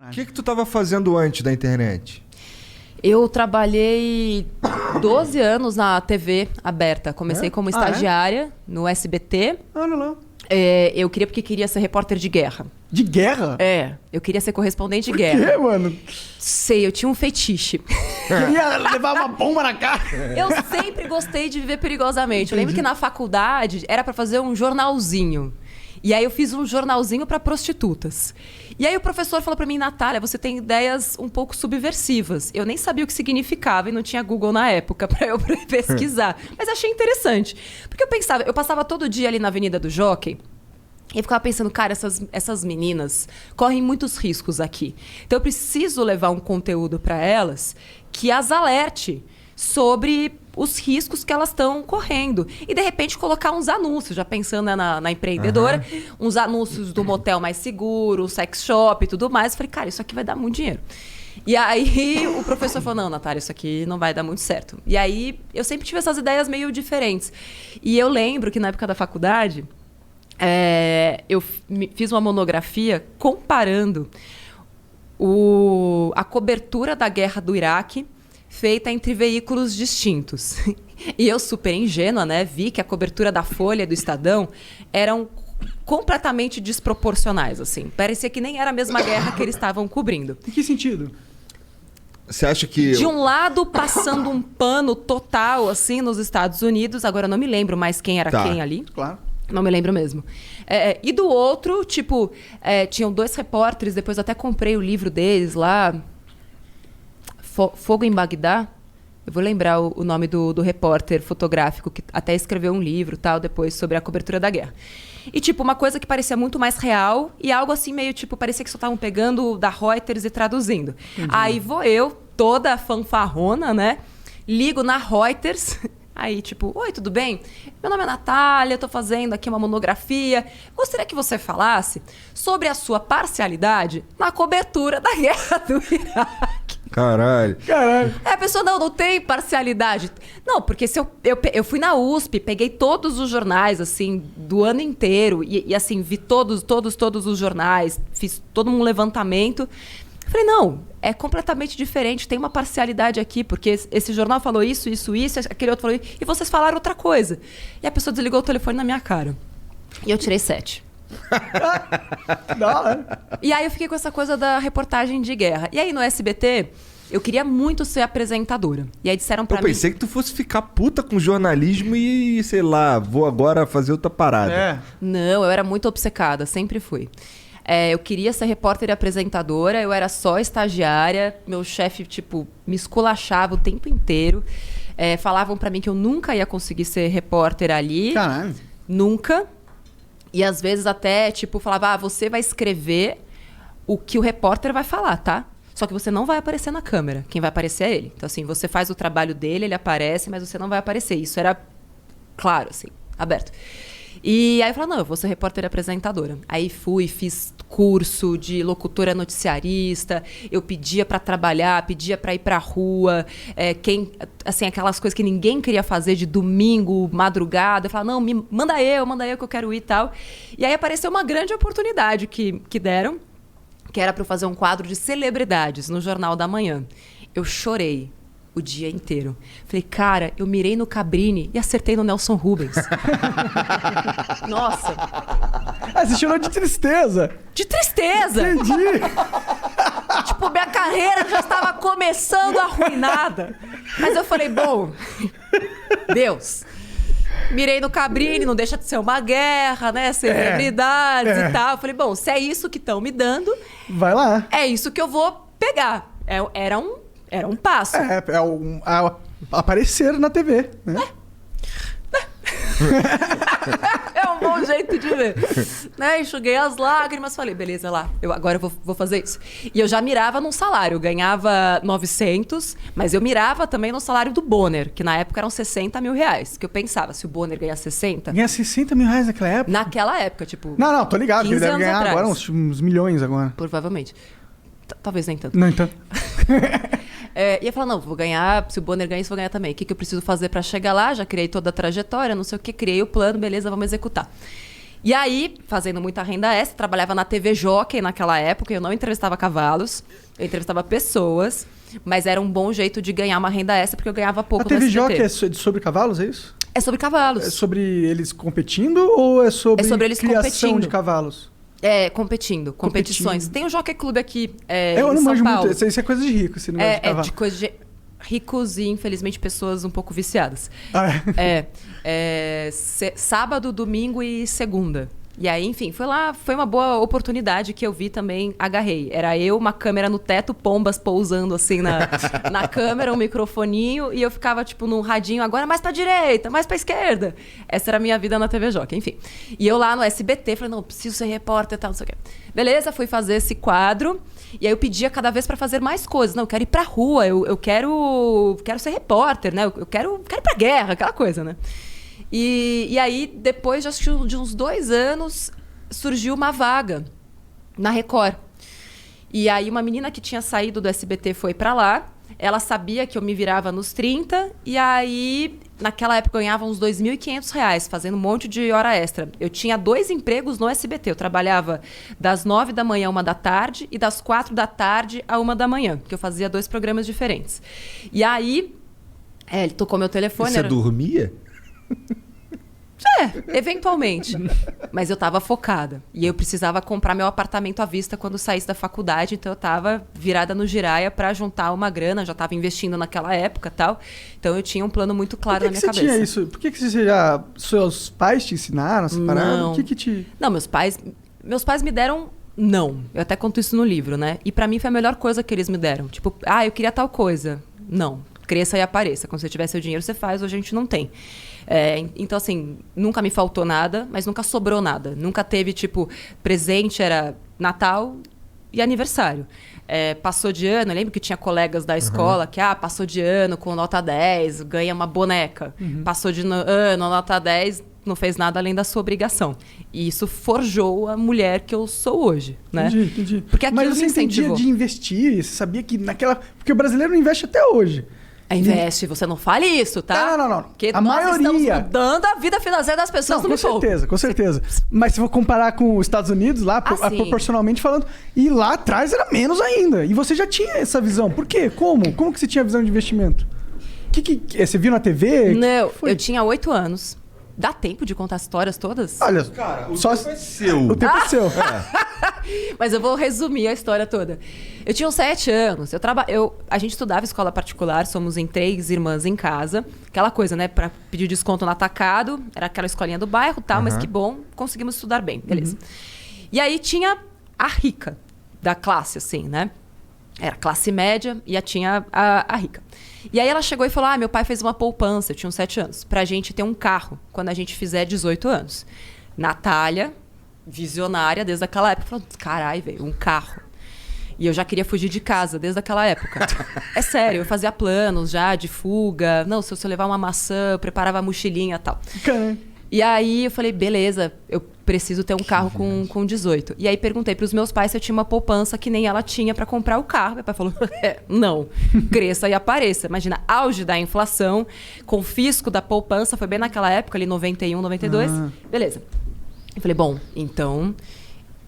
O que tu tava fazendo antes da internet? Eu trabalhei 12 anos na TV aberta. Comecei como estagiária no SBT. Olha lá. Eu queria porque queria ser repórter de guerra. De guerra? Eu queria ser correspondente de Por guerra. quê, mano? Sei, eu tinha um fetiche. Queria levar uma bomba na cara. Eu sempre gostei de viver perigosamente. Eu lembro que na faculdade era pra fazer um jornalzinho. E aí eu fiz um jornalzinho pra prostitutas. E aí o professor falou pra mim, Natália, você tem ideias um pouco subversivas. Eu nem sabia o que significava e não tinha Google na época pra eu pesquisar. Mas achei interessante. Porque eu passava todo dia ali na Avenida do Jockey. E eu ficava pensando, cara, essas meninas correm muitos riscos aqui. Então eu preciso levar um conteúdo para elas que as alerte sobre os riscos que elas estão correndo. E, de repente, colocar uns anúncios, já pensando na empreendedora, uns anúncios do motel mais seguro, sex shop e tudo mais. Eu falei, cara, isso aqui vai dar muito dinheiro. E aí o professor falou, não, Natália, isso aqui não vai dar muito certo. E aí eu sempre tive essas ideias meio diferentes. E eu lembro que na época da faculdade... eu fiz uma monografia comparando a cobertura da guerra do Iraque feita entre veículos distintos. E eu, super ingênua, né, vi que a cobertura da Folha e do Estadão eram completamente desproporcionais, assim. Parecia que nem era a mesma guerra que eles estavam cobrindo. Em que sentido? Você acha que... De um lado, passando um pano total, assim, nos Estados Unidos. Agora, eu não me lembro mais quem era quem ali. Claro. Não me lembro mesmo. E do outro, tipo, tinham 2 repórteres, depois eu até comprei o livro deles lá. Fogo em Bagdá. Eu vou lembrar o nome do repórter fotográfico, que até escreveu um livro, tal, depois, sobre a cobertura da guerra. E, tipo, uma coisa que parecia muito mais real e algo assim meio, tipo, parecia que só estavam pegando da Reuters e traduzindo. Entendi. Aí vou eu, toda fanfarrona, né? Ligo na Reuters... Aí, tipo, oi, tudo bem? Meu nome é Natália, estou fazendo aqui uma monografia. Gostaria que você falasse sobre a sua parcialidade na cobertura da guerra do Iraque. Caralho. A pessoa, não tem parcialidade. Não, porque se eu fui na USP, peguei todos os jornais, assim, do ano inteiro. E assim, vi todos os jornais. Fiz todo um levantamento. Falei, não, é completamente diferente, tem uma parcialidade aqui, porque esse jornal falou isso, aquele outro falou isso, e vocês falaram outra coisa. E a pessoa desligou o telefone na minha cara. E eu tirei 7. E aí eu fiquei com essa coisa da reportagem de guerra. E aí no SBT, eu queria muito ser apresentadora. E aí disseram pra mim... Eu pensei que tu fosse ficar puta com jornalismo e, sei lá, vou agora fazer outra parada. Não, eu era muito obcecada, sempre fui. Eu queria ser repórter e apresentadora, eu era só estagiária, meu chefe, tipo, me esculachava o tempo inteiro. Falavam pra mim que eu nunca ia conseguir ser repórter ali. Caralho. Nunca. E às vezes até, tipo, falava, você vai escrever o que o repórter vai falar, tá? Só que você não vai aparecer na câmera, quem vai aparecer é ele. Então, assim, você faz o trabalho dele, ele aparece, mas você não vai aparecer. Isso era claro, assim, aberto. E aí eu falei, não, eu vou ser repórter e apresentadora. Aí fiz curso de locutora noticiarista, eu pedia pra trabalhar, pedia pra ir pra rua, assim, aquelas coisas que ninguém queria fazer de domingo, madrugada. Eu falava, não, manda eu que eu quero ir e tal. E aí apareceu uma grande oportunidade que deram, que era pra eu fazer um quadro de celebridades no Jornal da Manhã. Eu chorei o dia inteiro. Falei, cara, eu mirei no Cabrini e acertei no Nelson Rubens. Nossa. Você chorou de tristeza. De tristeza. Entendi. Tipo, minha carreira já estava começando arruinada. Mas eu falei, bom, Deus, mirei no Cabrini, não deixa de ser uma guerra, né? Celebridades e tal. Eu falei, bom, se é isso que estão me dando... Vai lá. É isso que eu vou pegar. Era um passo. Aparecer na TV, né? É um bom jeito de ver. Né? Enxuguei as lágrimas, falei, beleza, lá, agora eu vou fazer isso. E eu já mirava num salário, eu ganhava 900, mas eu mirava também no salário do Bonner, que na época eram 60 mil reais. Que eu pensava, se o Bonner ganhar 60... Ganha 60 mil reais naquela época? Naquela época, tipo... Não, tô ligado, que ele deve ganhar atrás. agora uns milhões agora. Provavelmente. Talvez nem tanto. Não, então... E eu falava, não, vou ganhar, se o Bonner ganhar isso, vou ganhar também. O que eu preciso fazer para chegar lá? Já criei toda a trajetória, não sei o que, criei o plano, beleza, vamos executar. E aí, fazendo muita renda extra, trabalhava na TV Jockey naquela época, eu não entrevistava cavalos, eu entrevistava pessoas, mas era um bom jeito de ganhar uma renda extra, porque eu ganhava pouco no SBT. A TV SBT. Jockey é sobre cavalos, é isso? É sobre cavalos. É sobre eles competindo ou é sobre eles criação competindo. de cavalos? É, competições. Tem o Jockey Club aqui eu em não São manjo Paulo. muito, isso é coisa de rico, esse negócio de cavalo. É de coisa de ricos e, infelizmente, pessoas um pouco viciadas. Sábado, domingo e segunda. E aí, enfim, foi uma boa oportunidade que eu vi também, agarrei. Era eu, uma câmera no teto, pombas pousando assim na câmera, um microfoninho, e eu ficava, tipo, num radinho, agora mais pra direita, mais pra esquerda. Essa era a minha vida na TV Jockey, enfim. E eu lá no SBT, falei, não, preciso ser repórter e tal, não sei o quê. Beleza, fui fazer esse quadro, e aí eu pedia cada vez pra fazer mais coisas. Não, eu quero ir pra rua, eu quero ser repórter, né? Eu quero ir pra guerra, aquela coisa, né? E aí, depois de uns 2 anos, surgiu uma vaga na Record. E aí, uma menina que tinha saído do SBT foi pra lá. Ela sabia que eu me virava nos 30. E aí, naquela época, eu ganhava uns R$2.500 fazendo um monte de hora extra. Eu tinha 2 empregos no SBT. Eu trabalhava das 9 da manhã à 1 da tarde e das 4 da tarde à 1 da manhã, porque eu fazia 2 programas diferentes. E aí, ele tocou meu telefone. Você dormia? Eventualmente. Mas eu tava focada. E eu precisava comprar meu apartamento à vista quando saísse da faculdade. Então eu tava virada no giraia pra juntar uma grana. Já tava investindo naquela época e tal. Então eu tinha um plano muito claro na minha cabeça. Por que você tinha isso? Por que você já... Seus pais te ensinaram essa parada? Não. O que te... Não, meus pais me deram... Não. Eu até conto isso no livro, né? E pra mim foi a melhor coisa que eles me deram. Tipo, eu queria tal coisa. Não. Cresça e apareça. Quando você tiver seu dinheiro, você faz. Hoje a gente não tem. Então, assim, nunca me faltou nada, mas nunca sobrou nada. Nunca teve, tipo, presente era Natal e aniversário. Passou de ano, eu lembro que tinha colegas da escola que, passou de ano com nota 10, ganha uma boneca. Passou de ano, nota 10, não fez nada além da sua obrigação. E isso forjou a mulher que eu sou hoje, né? Entendi. Porque aquilo mas você me incentivou. entendia de investir? Você sabia que naquela... Porque o brasileiro não investe até hoje. Investe, você não fale isso, tá? Não. Porque a nós maioria... estamos mudando a vida financeira das pessoas no pouco. Com certeza. Mas se for comparar com os Estados Unidos, lá, proporcionalmente falando, e lá atrás era menos ainda. E você já tinha essa visão. Por quê? Como? Como que você tinha a visão de investimento? Você viu na TV? Não, eu tinha 8 anos. Dá tempo de contar as histórias todas? Olha, cara, o tempo é seu. O tempo é seu. Mas eu vou resumir a história toda. Eu tinha uns 7 anos. A gente estudava escola particular, somos em 3 irmãs em casa. Aquela coisa, né? Pra pedir desconto no atacado. Era aquela escolinha do bairro e tal, mas que bom, conseguimos estudar bem. Beleza. E aí tinha a rica da classe, assim, né? Era classe média e tinha a rica. E aí ela chegou e falou, meu pai fez uma poupança, eu tinha uns 7 anos, pra gente ter um carro quando a gente fizer 18 anos. Natália, visionária desde aquela época, falou, carai, velho, um carro. E eu já queria fugir de casa desde aquela época. É sério, eu fazia planos já de fuga. Não, se eu levar uma maçã, eu preparava a mochilinha e tal. Caramba. E aí eu falei, beleza, eu preciso ter um carro com 18. E aí perguntei pros meus pais se eu tinha uma poupança que nem ela tinha pra comprar o carro. Meu pai falou, não, cresça e apareça. Imagina, auge da inflação, confisco da poupança, foi bem naquela época, ali 91, 92. Beleza. Eu falei, bom, então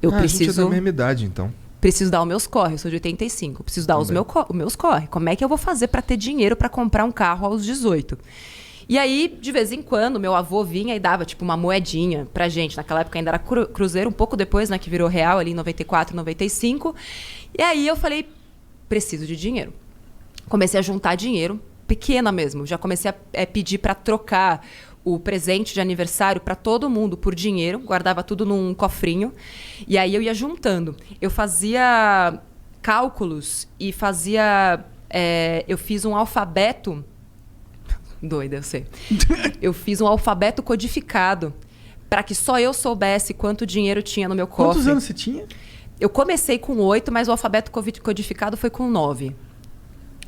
eu preciso... A gente é da mesma idade, então. Preciso dar os meus corre, eu sou de 85. Preciso dar os meus corre. Como é que eu vou fazer pra ter dinheiro pra comprar um carro aos 18? E aí, de vez em quando, meu avô vinha e dava, tipo, uma moedinha pra gente. Naquela época ainda era cruzeiro, um pouco depois, né, que virou real, ali em 94, 95. E aí eu falei, preciso de dinheiro. Comecei a juntar dinheiro, pequena mesmo. Já comecei a pedir pra trocar o presente de aniversário para todo mundo por dinheiro. Guardava tudo num cofrinho. E aí eu ia juntando. Eu fazia cálculos e fazia... eu fiz um alfabeto... Doida, eu sei. Eu fiz um alfabeto codificado para que só eu soubesse quanto dinheiro tinha no meu cofre. Quantos anos você tinha? Eu comecei com 8, mas o alfabeto codificado foi com 9.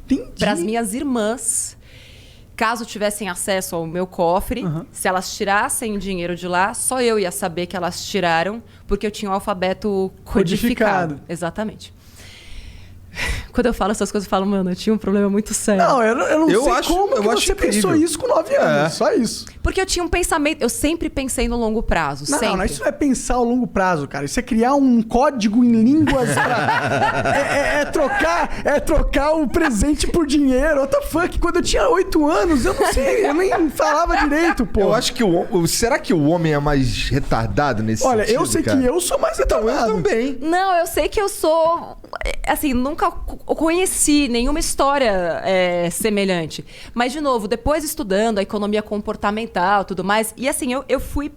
Entendi. Para as minhas irmãs, caso tivessem acesso ao meu cofre, se elas tirassem dinheiro de lá, só eu ia saber que elas tiraram, porque eu tinha um alfabeto codificado. Exatamente. Quando eu falo essas coisas, eu falo, mano, eu tinha um problema muito sério. Não, eu não sei como que você incrível. pensou isso com 9 anos. Só isso. Porque eu tinha um pensamento... Eu sempre pensei no longo prazo, Não, sempre. não, isso não é pensar ao longo prazo, cara. Isso é criar um código em línguas pra... é trocar o presente por dinheiro. What the fuck? Quando eu tinha 8 anos, eu não sei, eu nem falava direito, pô. Eu acho que será que o homem é mais retardado nesse sentido, eu sei cara? que eu sou mais retardado. Eu também. Não, eu sei que eu sou... Assim, nunca conheci nenhuma história semelhante. Mas, de novo, depois estudando a economia comportamental e tudo mais... E assim, eu fui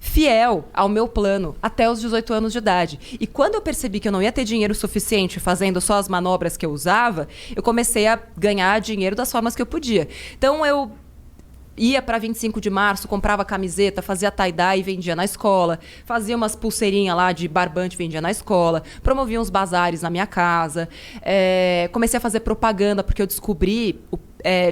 fiel ao meu plano até os 18 anos de idade. E quando eu percebi que eu não ia ter dinheiro suficiente fazendo só as manobras que eu usava, eu comecei a ganhar dinheiro das formas que eu podia. Então, eu... ia para 25 de março, comprava camiseta, fazia tie-dye e vendia na escola. Fazia umas pulseirinhas lá de barbante e vendia na escola. Promovia uns bazares na minha casa. Comecei a fazer propaganda, porque eu descobri...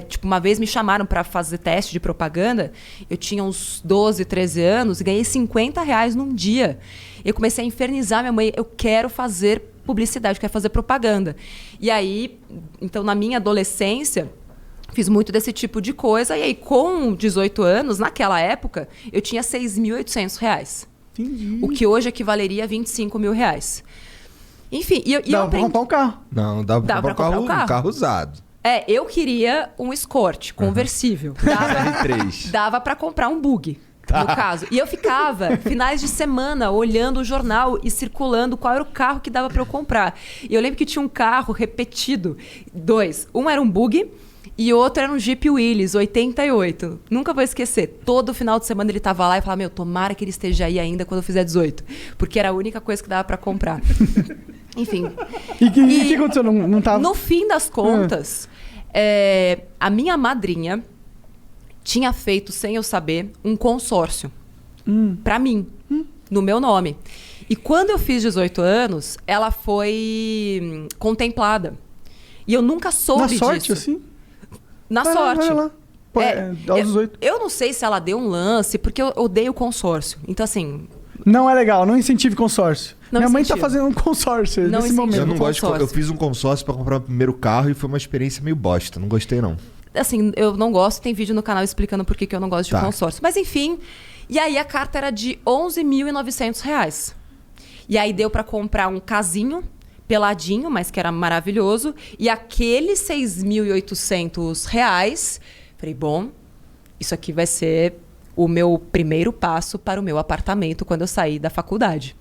tipo, uma vez me chamaram para fazer teste de propaganda. Eu tinha uns 12, 13 anos e ganhei R$50 num dia. Eu comecei a infernizar minha mãe. Eu quero fazer publicidade, eu quero fazer propaganda. E aí, então, na minha adolescência... Fiz muito desse tipo de coisa. E aí, com 18 anos, naquela época, eu tinha R$6.800. Entendi. O que hoje equivaleria a R$25 mil. Enfim, e eu Dá pra comprar um carro. Não, dá pra comprar um carro usado. Eu queria um Escort conversível. Dava pra comprar um bug, no caso. E eu ficava, finais de semana, olhando o jornal e circulando qual era o carro que dava pra eu comprar. E eu lembro que tinha um carro repetido. 2. Um era um bug... E outro era um Jeep Willys, 88. Nunca vou esquecer. Todo final de semana ele tava lá e falava, tomara que ele esteja aí ainda quando eu fizer 18. Porque era a única coisa que dava pra comprar. Enfim. E o que aconteceu? Não tava... No fim das contas, a minha madrinha tinha feito, sem eu saber, um consórcio. Pra mim. No meu nome. E quando eu fiz 18 anos, ela foi contemplada. E eu nunca soube disso. Na sorte, assim? Na sorte. Vai lá. Pô, aos 18. Eu não sei se ela deu um lance, porque eu odeio consórcio. Então, assim... Não é legal, não incentive consórcio. Minha mãe tá fazendo um consórcio nesse momento. Eu não gosto eu fiz um consórcio pra comprar o primeiro carro e foi uma experiência meio bosta. Não gostei, não. Assim, eu não gosto. Tem vídeo no canal explicando por que eu não gosto de consórcio. Mas, enfim... E aí, a carta era de R$11.900. E aí, deu pra comprar um casinho... peladinho, mas que era maravilhoso. E aqueles R$6.800, falei, bom, isso aqui vai ser o meu primeiro passo para o meu apartamento quando eu sair da faculdade.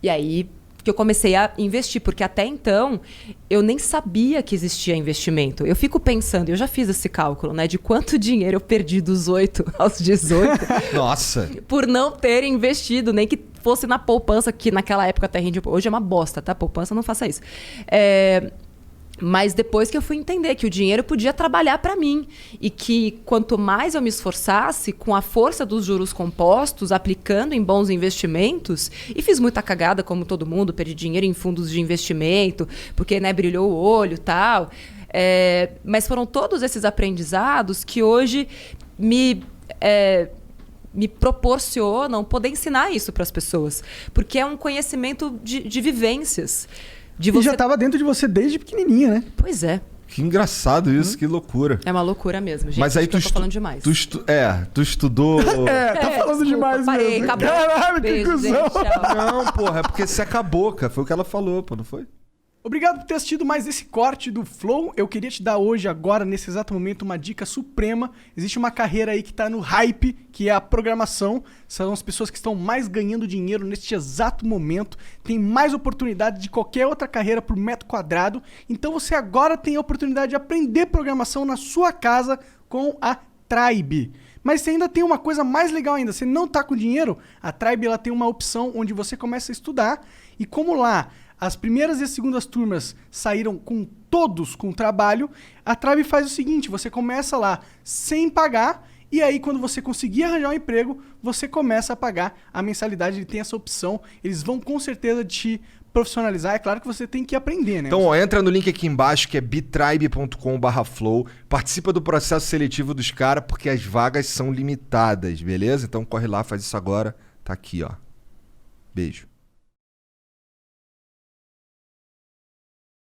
E aí que eu comecei a investir, porque até então eu nem sabia que existia investimento. Eu fico pensando, eu já fiz esse cálculo, né, de quanto dinheiro eu perdi dos 8 aos 18. Nossa! Por não ter investido, nem que fosse na poupança, que naquela época até rende... Hoje é uma bosta, tá? Poupança, não faça isso. Mas depois que eu fui entender que o dinheiro podia trabalhar para mim e que quanto mais eu me esforçasse com a força dos juros compostos, aplicando em bons investimentos, e fiz muita cagada como todo mundo, perdi dinheiro em fundos de investimento, porque, né, brilhou o olho e tal. Mas foram todos esses aprendizados que hoje me proporcionam poder ensinar isso para as pessoas. Porque é um conhecimento de vivências. E já estava dentro de você desde pequenininha, né? Pois é. Que engraçado isso, que loucura. É uma loucura mesmo, gente. Mas aí tu tô falando demais. Tu estudou... tá falando demais parei, mesmo. Acabou. Caralho, Beijo, que cuzão. gente, Não, porra, é porque seca a boca. Foi o que ela falou, pô, não foi? Obrigado por ter assistido mais esse corte do Flow. Eu queria te dar hoje, agora, nesse exato momento, uma dica suprema. Existe uma carreira aí que tá no hype, que é a programação. São as pessoas que estão mais ganhando dinheiro neste exato momento. Tem mais oportunidade de qualquer outra carreira por metro quadrado. Então você agora tem a oportunidade de aprender programação na sua casa com a Tribe. Mas você ainda tem uma coisa mais legal ainda. Você não tá com dinheiro? A Tribe ela tem uma opção onde você começa a estudar. E como lá... as primeiras e as segundas turmas saíram todos com trabalho, a Tribe faz o seguinte, você começa lá sem pagar, e aí quando você conseguir arranjar um emprego, você começa a pagar a mensalidade, ele tem essa opção, eles vão com certeza te profissionalizar, é claro que você tem que aprender, né? Então, entra no link aqui embaixo, que é bitribe.com/flow, participa do processo seletivo dos caras, porque as vagas são limitadas, beleza? Então corre lá, faz isso agora, tá aqui, ó. Beijo.